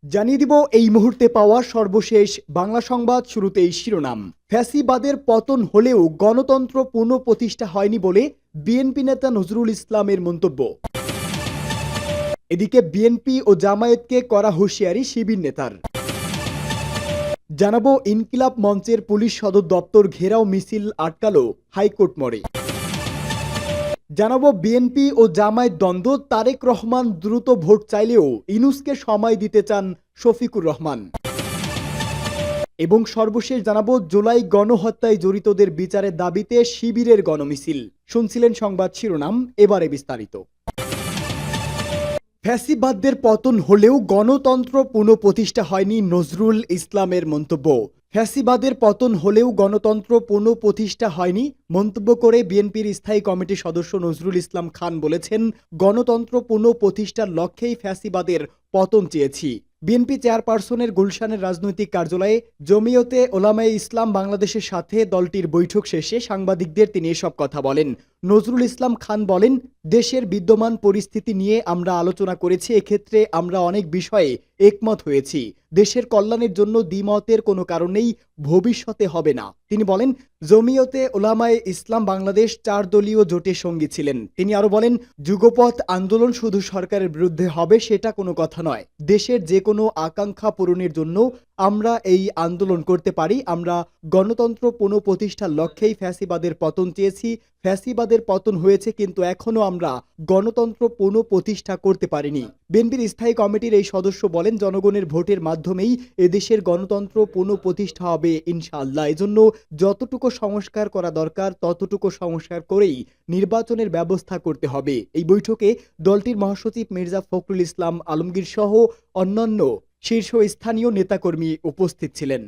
জানিয়ে দিব এই মুহূর্তে পাওয়া সর্বশেষ বাংলা সংবাদ। শুরুতেই শিরোনাম। ফ্যাসিবাদের পতন হলেও গণতন্ত্র পুনঃপ্রতিষ্ঠা হয়নি বলে বিএনপি নেতা নজরুল ইসলামের মন্তব্য। এদিকে বিএনপি ও জামায়াতকে করা হুঁশিয়ারি শিবির নেতার। জানাবো ইনকিলাব মঞ্চের পুলিশ সদর দপ্তর ঘেরাও মিছিল আটকালো হাইকোর্ট মোড়ে। জানাবো বিএনপি ও জামায়াত দ্বন্দ্ব, তারেক রহমান দ্রুত ভোট চাইলেও ইনুসকে সময় দিতে চান শফিকুর রহমান। এবং সর্বশেষ জানাবো জুলাই গণহত্যায় জড়িতদের বিচারের দাবিতে শিবিরের গণমিছিল। শুনছিলেন সংবাদ শিরোনাম, এবারে বিস্তারিত। ফ্যাসিবাদদের পতন হলেও গণতন্ত্র পুনঃপ্রতিষ্ঠা হয়নি নজরুল ইসলামের মন্তব্য। ফ্যাসিবাদের পতন হলেও গণতন্ত্র পুনঃপ্রতিষ্ঠা হয়নি মন্তব্য করে বিএনপির স্থায়ী কমিটির সদস্য নজরুল ইসলাম খান বলেছেন, গণতন্ত্র পুনঃপ্রতিষ্ঠার লক্ষ্যেই ফ্যাসিবাদের পতন চেয়েছি। বিএনপি চেয়ারপারসনের গুলশানের রাজনৈতিক কার্যালয়ে জমিয়তে ওলামায়ে ইসলাম বাংলাদেশের সাথে দলটির বৈঠক শেষে সাংবাদিকদের তিনি এসব কথা বলেন। নজরুল ইসলাম খান বলেন, দেশের বিদ্যমান পরিস্থিতি নিয়ে আমরা আলোচনা করেছি। এক্ষেত্রে আমরা অনেক বিষয়ে একমত হয়েছি। দেশের কল্যাণের জন্য দ্বিমতের কোনো কারণেই ভবিষ্যতে হবে না। তিনি বলেন, জমিয়তে ওলামায়ে ইসলাম বাংলাদেশ 4 দলীয় জোটের সঙ্গী ছিলেন। তিনি আরো বলেন, যুগপৎ আন্দোলন শুধু সরকারের বিরুদ্ধে হবে সেটা কোনো কথা নয়। দেশের যে কোনো আকাঙ্ক্ষা পূরণের জন্য আমরা এই আন্দোলন করতে পারি। আমরা গণতন্ত্র পুনঃপ্রতিষ্ঠার লক্ষ্যেই ফ্যাসিবাদের পতন চেয়েছি। ফ্যাসিবাদের পতন হয়েছে, কিন্তু এখনো আমরা গণতন্ত্র পুনঃপ্রতিষ্ঠা করতে পারিনি। বিএনপির স্থায়ী কমিটির এই সদস্য বলেন, জনগণের ভোটের মাধ্যমেই এদেশের গণতন্ত্র পুনঃপ্রতিষ্ঠা হবে ইনশাআল্লাহ। এজন্য যতটুকু সংস্কার করা দরকার ততটুকু সংস্কার করেই নির্বাচনের ব্যবস্থা করতে হবে। এই বৈঠকে দলটির মহাসচিব মির্জা ফখরুল ইসলাম আলমগীর সহ অন্যান্য শীর্ষস্থানীয় নেতাকর্মী উপস্থিত ছিলেন।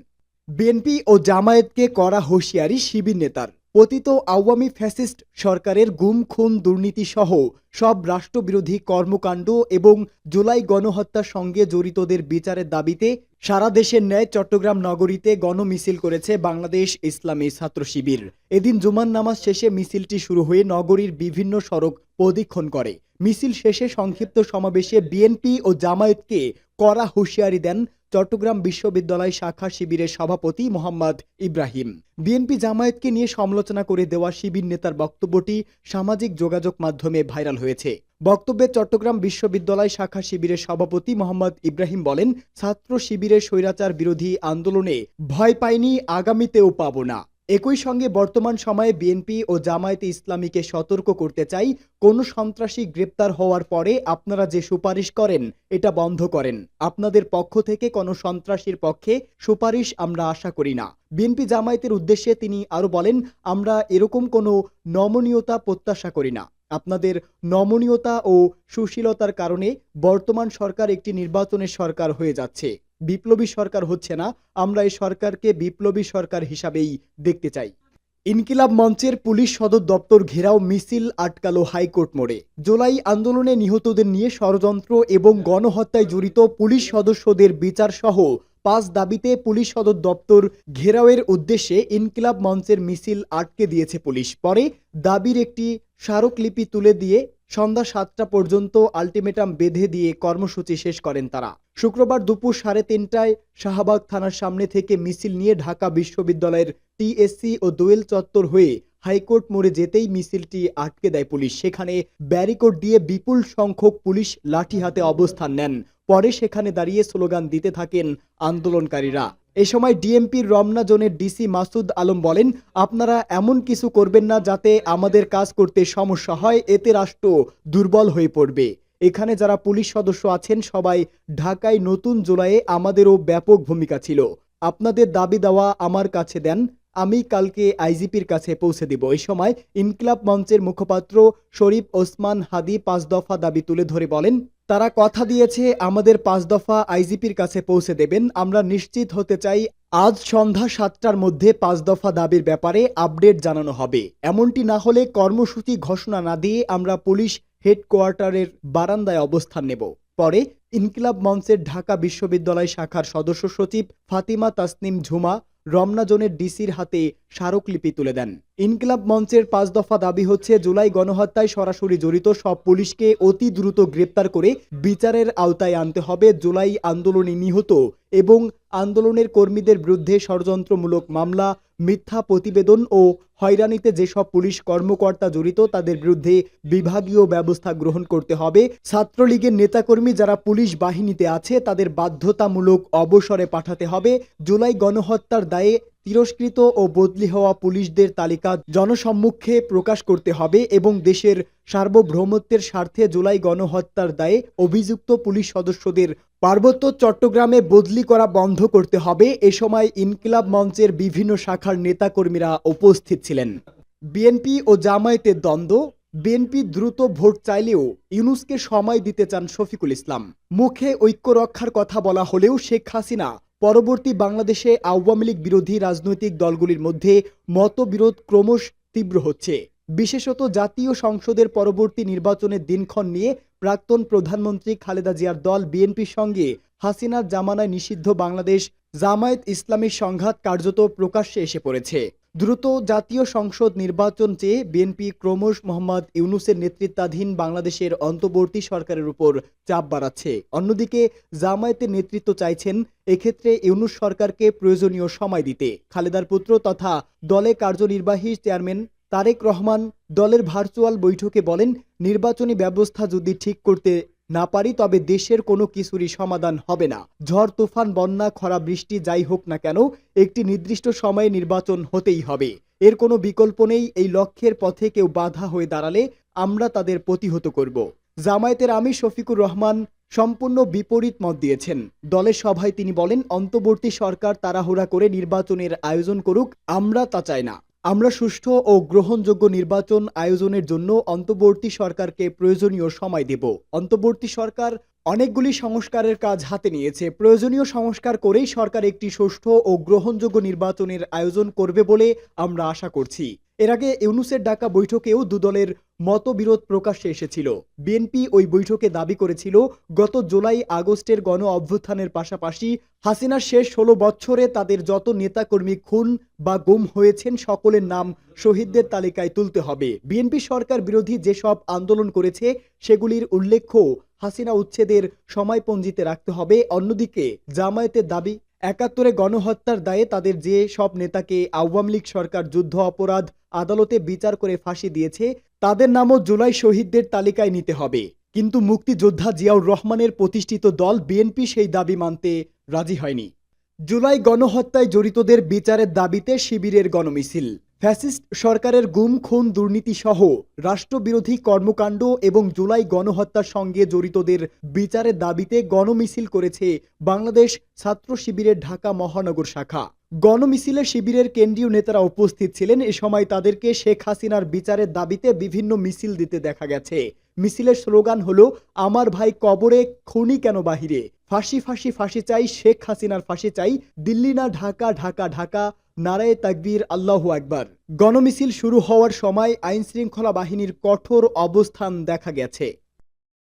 বিএনপি ও জামায়াতকে করা হুঁশিয়ারি শিবির নেতার। পতিত আওয়ামী ফ্যাসিস্ট সরকারের গুম, খুন, দুর্নীতি সহ সব রাষ্ট্রবিরোধী কর্মকাণ্ড এবং জুলাই গণহত্যার সঙ্গে জড়িতদের বিচারের দাবিতে সারা দেশের ন্যায় চট্টগ্রাম নগরীতে গণমিছিল করেছে বাংলাদেশ ইসলামী ছাত্র শিবির। এদিন জুমার নামাজ শেষে মিছিলটি শুরু হয়ে নগরীর বিভিন্ন সড়ক প্রদক্ষিণ করে। মিছিল শেষে সংক্ষিপ্ত সমাবেশে বিএনপি ও জামায়াতকে কড়া হুঁশিয়ারি দেন চট্টগ্রাম বিশ্ববিদ্যালয় শাখা শিবিরের সভাপতি মোহাম্মদ ইব্রাহিম। বিএনপি জামায়াতকে নিয়ে সমালোচনা করে দেওয়া শিবির নেতার বক্তব্যটি সামাজিক যোগাযোগ মাধ্যমে ভাইরাল হয়েছে। বক্তব্যে চট্টগ্রাম বিশ্ববিদ্যালয় শাখা শিবিরের সভাপতি মোহাম্মদ ইব্রাহিম বলেন, ছাত্র শিবিরের স্বৈরাচার বিরোধী আন্দোলনে ভয় পাইনি, আগামীতেও পাবো না। একই সঙ্গে বর্তমান সময়ে বিএনপি ও জামায়াতে ইসলামীকে সতর্ক করতে চাই, কোন সন্ত্রাসী গ্রেপ্তার হওয়ার পরে আপনারা যে সুপারিশ করেন এটা বন্ধ করেন। আপনাদের পক্ষ থেকে কোনো সন্ত্রাসীর পক্ষে সুপারিশ আমরা আশা করি না। বিএনপি জামায়াতের উদ্দেশ্যে তিনি আরো বলেন, আমরা এরকম কোনো নমনীয়তা প্রত্যাশা করি না। আপনাদের নমনীয়তা ও সুশীলতার কারণে বর্তমান সরকার একটি নির্বাচনের সরকার হয়ে যাচ্ছে, বিপ্লবী সরকার হচ্ছে না। আমরা এই সরকারকে বিপ্লবী সরকার হিসাবেই দেখতে চাই। ইনকিলাব মঞ্চের পুলিশ সদর দপ্তর ঘেরাও মিছিল আটকালো হাইকোর্ট মোড়ে। জুলাই আন্দোলনে নিহতদের নিয়ে ষড়যন্ত্র এবং গণহত্যায় জড়িত পুলিশ সদস্যদের বিচার সহ 5 দাবিতে পুলিশ সদর দপ্তর ঘেরাওয়ের উদ্দেশ্যে ইনকিলাব মঞ্চের মিছিল আটকে দিয়েছে পুলিশ। পরে দাবির একটি স্মারকলিপি তুলে দিয়ে সন্ধ্যা 7টা পর্যন্ত আলটিমেটাম বেঁধে দিয়ে কর্মসূচি শেষ করেন তারা। শুক্রবার দুপুর 3:30টায় শাহবাগ থানার সামনে থেকে মিছিল নিয়ে ঢাকা বিশ্ববিদ্যালয়ের টিএসসি ও দোয়েল চত্বর হয়ে হাইকোর্ট মোড়ে যেতেই মিছিলটি আটকে দেয় পুলিশ। সেখানে ব্যারিকেড দিয়ে বিপুল সংখ্যক পুলিশ লাঠি হাতে অবস্থান নেন। পরে সেখানে দাঁড়িয়ে স্লোগান দিতে থাকেন আন্দোলনকারীরা। এ সময় ডিএমপির রমনা জোনের ডিসি মাসুদ আলম বলেন, আপনারা এমন কিছু করবেন না যাতে আমাদের কাজ করতে সমস্যা হয়, এতে রাষ্ট্র দুর্বল হয়ে পড়বে। এখানে যারা পুলিশ সদস্য আছেন সবাই ঢাকায় নতুন জুলাইয়ে আমাদেরও ব্যাপক ভূমিকা ছিল। আপনাদের দাবি দেওয়া আমার কাছে দেন, আমি কালকে আইজিপির কাছে পৌঁছে দিব। এই সময় ইনকিলাব মঞ্চের মুখপাত্র শরীফ ওসমান হাদি 5 দফা দাবি তুলে ধরে বলেন, তারা কথা দিয়েছে আমাদের 5 দফা আইজিপির কাছে পৌঁছে দেবেন। আমরা নিশ্চিত হতে চাই আজ সন্ধ্যা 7টার মধ্যে 5 দফা দাবির ব্যাপারে আপডেট জানানো হবে। এমনটি না হলে কর্মসূচি ঘোষণা না দিয়ে আমরা পুলিশ হেডকোয়ার্টারের বারান্দায় অবস্থান নেব। পরে ইনকিলাব মঞ্চের ঢাকা বিশ্ববিদ্যালয় শাখার সদস্য সচিব ফাতিমা তাসনিম ঝুমা রমনা জোনের ডিসির হাতে স্মারকলিপি তুলে দেন। ইনকিলাব মঞ্চের 5 দফা দাবি হচ্ছে, জুলাই গণহত্যায় সরাসরি জড়িত সব পুলিশকে অতি দ্রুত গ্রেপ্তার করে বিচারের আওতায় আনতে হবে। জুলাই আন্দোলনে নিহত এবং আন্দোলনের কর্মীদের বিরুদ্ধে ষড়যন্ত্রমূলক মামলা, মিথ্যা প্রতিবেদন ও হয়রানিতে যেসব পুলিশ কর্মকর্তা জড়িত তাদের বিরুদ্ধে বিভাগীয় ব্যবস্থা গ্রহণ করতে হবে। ছাত্রলীগের নেতাকর্মী যারা পুলিশ বাহিনীতে আছে তাদের বাধ্যতামূলক অবসরে পাঠাতে হবে। জুলাই গণহত্যার দায়ে তিরস্কৃত ও বদলি হওয়া পুলিশদের তালিকা জনসম্মুখে প্রকাশ করতে হবে এবং দেশের সার্বভৌমত্বের স্বার্থে জুলাই গণহত্যার দায়ে অভিযুক্ত পুলিশ সদস্যদের পার্বত্য চট্টগ্রামে বদলি করা বন্ধ করতে হবে। এ সময় ইনকিলাব মঞ্চের বিভিন্ন শাখার নেতাকর্মীরা উপস্থিত ছিলেন। বিএনপি ও জামায়াতের দ্বন্দ্ব। বিএনপি দ্রুত ভোট চাইলেও ইউনূসকে সময় দিতে চান শফিকুল ইসলাম। মুখে ঐক্য রক্ষার কথা বলা হলেও শেখ হাসিনা পরবর্তী বাংলাদেশে আওয়ামী লীগ বিরোধী রাজনৈতিক দলগুলির মধ্যে মতবিরোধ ক্রমশ তীব্র হচ্ছে। বিশেষত জাতীয় সংসদের পরবর্তী নির্বাচনের দিনক্ষণ নিয়ে প্রাক্তন প্রধানমন্ত্রী খালেদা জিয়ার দল বিএনপির সঙ্গে হাসিনার জামানায় নিষিদ্ধ বাংলাদেশ জামায়াত ইসলামীর সংঘাত কার্যত প্রকাশ্যে এসে পড়েছে। দ্রুত জাতীয় সংসদ নির্বাচন চেয়ে বিএনপি ক্রমশ মোহাম্মদ ইউনূসের নেতৃত্বাধীন বাংলাদেশের অন্তর্বর্তী সরকারের উপর চাপ বাড়াচ্ছে। অন্যদিকে জামায়াতের নেতৃত্ব চাইছেন এক্ষেত্রে ইউনূস সরকারকে প্রয়োজনীয় সময় দিতে। খালেদার পুত্র তথা দলে কার্যনির্বাহী চেয়ারম্যান তারেক রহমান দলের ভার্চুয়াল বৈঠকে বলেন, নির্বাচনী ব্যবস্থা যদি ঠিক করতে না পারি তবে দেশের কোনো কিছুরই সমাধান হবে না। ঝড় তুফান, বন্যা, খরা, বৃষ্টি যাই হোক না কেন একটি নির্দিষ্ট সময়ে নির্বাচন হতেই হবে। এর কোনো বিকল্প নেই। এই লক্ষ্যের পথে কেউ বাধা হয়ে দাঁড়ালে আমরা তাদের প্রতিহত করব। জামায়াতের আমির শফিকুর রহমান সম্পূর্ণ বিপরীত মত দিয়েছেন। দলের সভায় তিনি বলেন, অন্তর্বর্তী সরকার তাড়াহুড়া করে নির্বাচনের আয়োজন করুক, আমরা তা চাই না। আমরা সুষ্ঠু ও গ্রহণযোগ্য নির্বাচন আয়োজনের জন্য অন্তর্বর্তী সরকারকে প্রয়োজনীয় সময় দেব। অন্তর্বর্তী সরকার অনেকগুলি সংস্কারের কাজ হাতে নিয়েছে। প্রয়োজনীয় সংস্কার করেই সরকার একটি সুষ্ঠু ও গ্রহণযোগ্য নির্বাচনের আয়োজন করবে বলে আমরা আশা করছি। এর আগে ইউনূসের ডাকা বৈঠকেও দুদলের মতবিরোধ প্রকাশ্যে এসেছিল। বিএনপি ওই বৈঠকে দাবি করেছিল, গত জুলাই আগস্টের গণ অভ্যুত্থানের পাশাপাশি হাসিনার শেষ 16 বছরে তাদের যত নেতাকর্মী খুন বা গুম হয়েছেন সকলের নাম শহীদদের তালিকায় তুলতে হবে। বিএনপি সরকার বিরোধী যেসব আন্দোলন করেছে সেগুলির উল্লেখ্য হাসিনা উচ্ছেদের সময়পঞ্জিতে রাখতে হবে। অন্যদিকে জামায়াতের দাবি, ৭১ গণহত্যার দায়ে তাদের যে সব নেতাকে আওয়ামী লীগ সরকার যুদ্ধ অপরাধ আদালতে বিচার করে ফাঁসি দিয়েছে তাদের নামও জুলাই শহীদদের তালিকায় নিতে হবে। কিন্তু মুক্তিযোদ্ধা জিয়াউর রহমানের প্রতিষ্ঠিত দল বিএনপি সেই দাবি মানতে রাজি হয়নি। জুলাই গণহত্যায় জড়িতদের বিচারের দাবিতে শিবিরের গণমিছিল। ফ্যাসিস্ট সরকারের গুম, খুন, দুর্নীতি সহ রাষ্ট্রবিরোধী কর্মকাণ্ড এবং জুলাই গণহত্যার সঙ্গে জড়িতদের বিচারের দাবিতে গণমিছিল করেছে বাংলাদেশ ছাত্র শিবিরের ঢাকা মহানগর শাখা। গণমিছিলে শিবিরের কেন্দ্রীয় নেতারা উপস্থিত ছিলেন। এ সময় তাদেরকে শেখ হাসিনার বিচারের দাবিতে বিভিন্ন মিছিল দিতে দেখা গেছে। মিছিলের স্লোগান হলো, আমার ভাই কবরে, খুনি কেন বাহিরে, ফাঁসি ফাঁসি ফাঁসি চাই, শেখ হাসিনার ফাঁসি চাই, দিল্লি না ঢাকা, ঢাকা ঢাকা, নারায়ে তাকবীর, আল্লাহু আকবার। গণমিছিল শুরু হওয়ার সময় আইনশৃঙ্খলা বাহিনীর কঠোর অবস্থান দেখা গেছে।